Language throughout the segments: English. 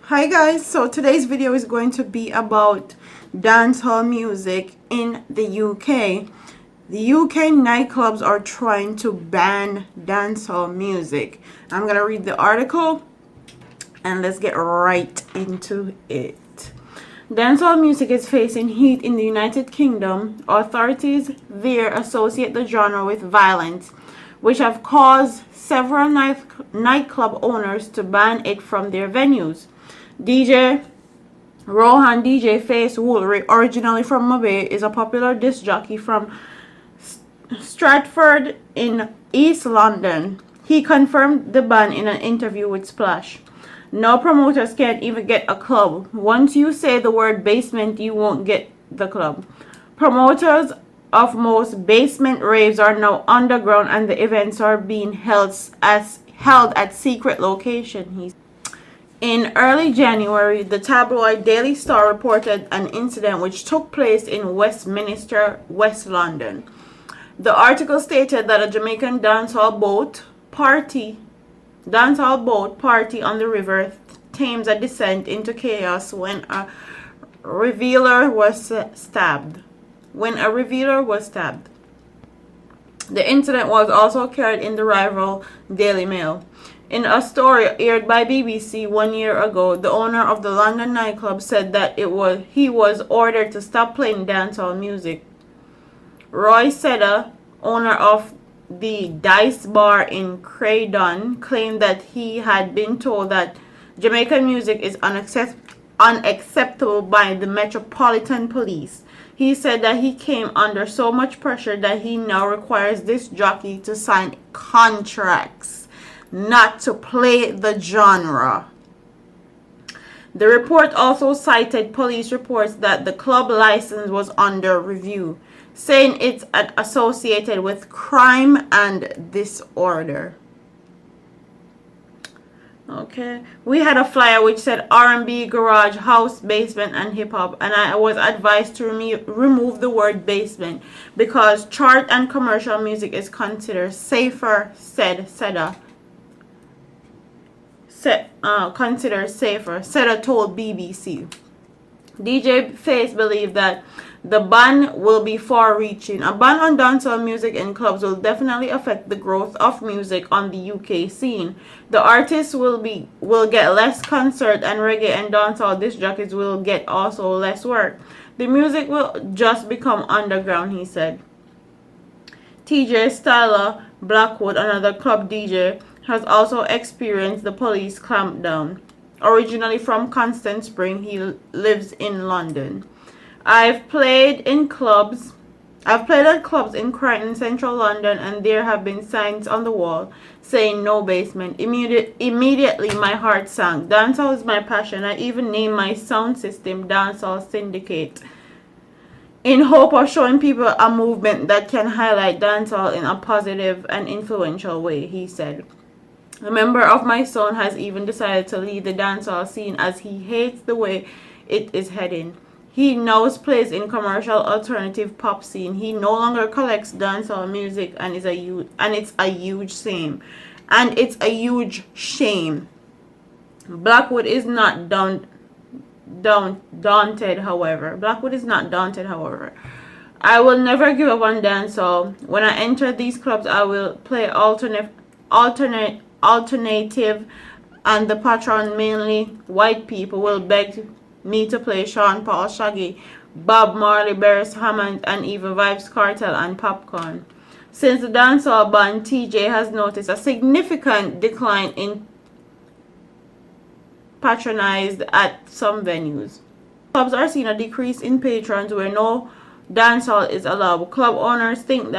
Hi guys, so today's video is going to be about dancehall music in the UK. The UK nightclubs are trying to ban dancehall music. I'm going to read the article and let's get right into it. Dancehall music is facing heat in the United Kingdom. Authorities there associate the genre with violence, which have caused several nightclub owners to ban it from their venues. DJ Rohan DJ Face Woolry, originally from Mobay, is a popular disc jockey from Stratford in East London. He confirmed the ban in an interview with Splash. No promoters can't even get a club. Once you say the word basement, you won't get the club. Promoters of most basement raves are now underground and the events are being held at secret locations. In early January, the tabloid Daily Star reported an incident which took place in Westminster, West London. The article stated that a Jamaican dancehall boat party on the River Thames a descent into chaos when a revealer was stabbed. The incident was also carried in the rival Daily Mail. In a story aired by BBC 1 year ago, the owner of the London nightclub said that he was ordered to stop playing dancehall music. Roy Seda, owner of the Dice Bar in Croydon, claimed that he had been told that Jamaican music is unacceptable by the Metropolitan Police. He said that he came under so much pressure that he now requires this jockey to sign contracts not to play the genre. The report also cited police reports that the club license was under review, saying it's associated with crime and disorder. Okay, we had a flyer which said R&B, garage, house, basement, and hip-hop, and I was advised to remove the word basement because chart and commercial music is considered safer, said Seda. Seda told BBC. DJ Face believed that the ban will be far-reaching. A ban on dancehall music in clubs will definitely affect the growth of music on the UK scene. The artists will get less concert, and reggae and dancehall disc jockeys will get also less work. The music will just become underground, he said. TJ Styler Blackwood, another club DJ, has also experienced the police clampdown. Originally from Constant Spring, he lives in London. I've played at clubs in Crichton, Central London, and there have been signs on the wall saying no basement. Immediately my heart sank. Dancehall is my passion. I even named my sound system Dancehall Syndicate, in hope of showing people a movement that can highlight dancehall in a positive and influential way, he said. A member of my son has even decided to leave the dancehall scene as he hates the way it is heading. He now plays in commercial alternative pop scene. He no longer collects dancehall music, and it's a huge shame. Blackwood is not daunted, however. I will never give up on dancehall. When I enter these clubs, I will play alternative, and the patron, mainly white people, will beg me to play Sean Paul, Shaggy, Bob Marley, Beres Hammond, and even Vybz Kartel and Popcorn. Since the dancehall ban, TJ has noticed a significant decline in patronized at some venues. Clubs are seeing a decrease in patrons where no dancehall is allowed. Club owners think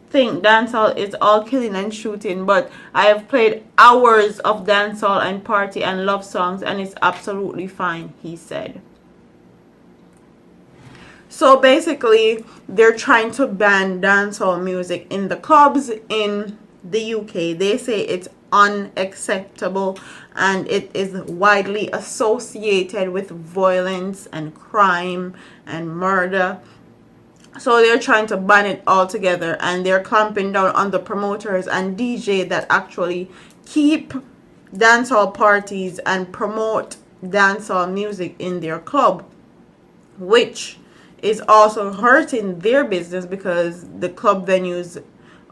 dancehall is all killing and shooting, but I have played hours of dancehall and party and love songs, and it's absolutely fine, he said. So basically, they're trying to ban dancehall music in the clubs in the UK. They say it's unacceptable and it is widely associated with violence and crime and murder. So they're trying to ban it altogether, and they're clamping down on the promoters and DJ that actually keep dancehall parties and promote dancehall music in their club, which is also hurting their business because the club venues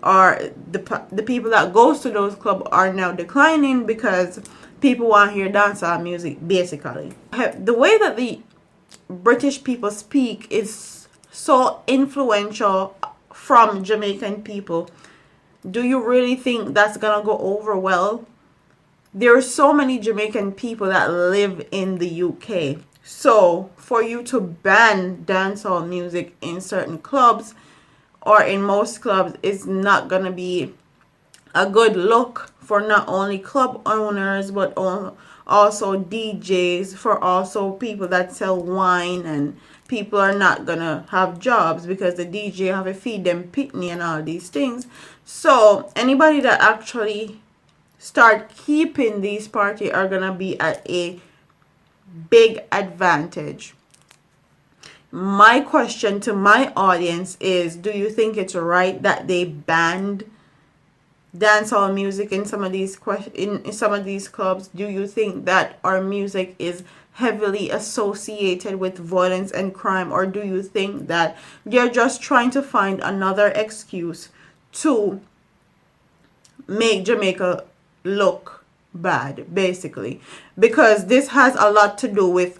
are the people that goes to those clubs are now declining because people want to hear dancehall music basically. The way that the British people speak is so influential from Jamaican people. Do you really think that's gonna go over well? There are so many Jamaican people that live in the UK. So for you to ban dancehall music in certain clubs or in most clubs is not gonna be a good look for not only club owners but also DJs, for also people that sell wine, and people are not gonna have jobs because the DJ have to feed them pitney and all these things. So anybody that actually start keeping these parties are gonna be at a big advantage. My question to my audience is, do you think it's right that they banned dancehall music in some of these in some of these clubs? Do you think that our music is heavily associated with violence and crime, or do you think that they're just trying to find another excuse to make Jamaica look bad, basically? Because this has a lot to do with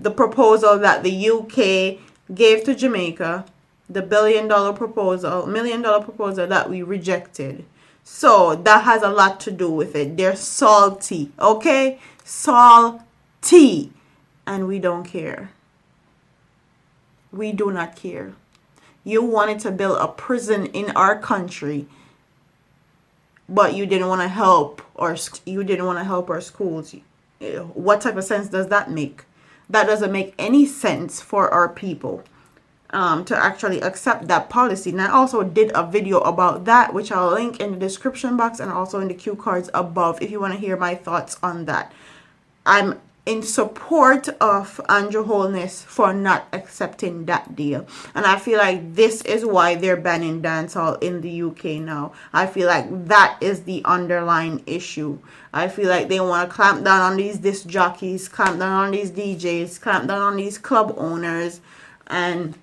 the proposal that the UK gave to Jamaica, the $1 million proposal that we rejected. So that has a lot to do with it. They're salty, okay? Salty. And we don't care. We do not care. You wanted to build a prison in our country, but you didn't want to help, or you didn't want to help our schools. What type of sense does that make? That doesn't make any sense for our people to actually accept that policy. And I also did a video about that, which I'll link in the description box and also in the cue cards above if you want to hear my thoughts on that. I'm in support of Andrew Holness for not accepting that deal. And I feel like this is why they're banning dancehall in the UK now. I feel like that is the underlying issue. I feel like they want to clamp down on these disc jockeys, clamp down on these DJs, clamp down on these club owners, and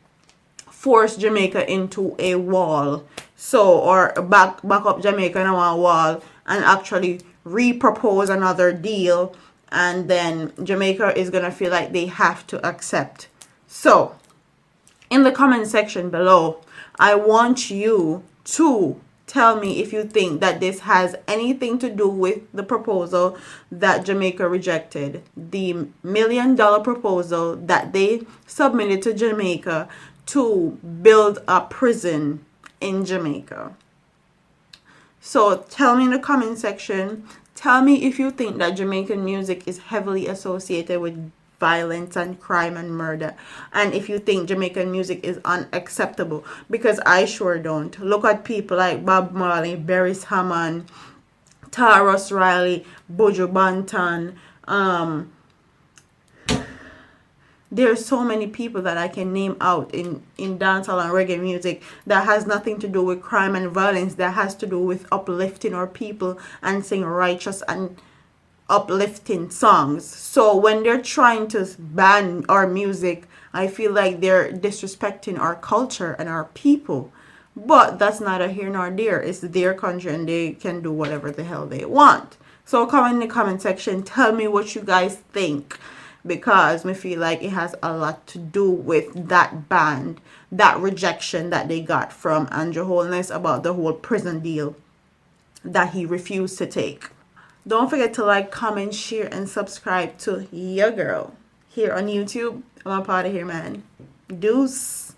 force Jamaica into a wall. So, or back up Jamaica in a wall and actually re-propose another deal, and then Jamaica is gonna feel like they have to accept. So in the comment section below, I want you to tell me if you think that this has anything to do with the proposal that Jamaica rejected, the $1 million proposal that they submitted to Jamaica to build a prison in Jamaica. So tell me in the comment section. Tell me if you think that Jamaican music is heavily associated with violence and crime and murder, and if you think Jamaican music is unacceptable, because I sure don't. Look at people like Bob Marley, Beres Hammond, Tarrus Riley, Buju Banton. There's so many people that I can name out in dancehall and reggae music that has nothing to do with crime and violence, that has to do with uplifting our people and sing righteous and uplifting songs. So when they're trying to ban our music, I feel like they're disrespecting our culture and our people. But that's neither here nor there. It's their country and they can do whatever the hell they want. So comment in the comment section. Tell me what you guys think, because I feel like it has a lot to do with that ban, that rejection that they got from Andrew Holness about the whole prison deal that he refused to take. Don't forget to like, comment, share, and subscribe to your girl here on YouTube. I'm a part of here, man. Deuce.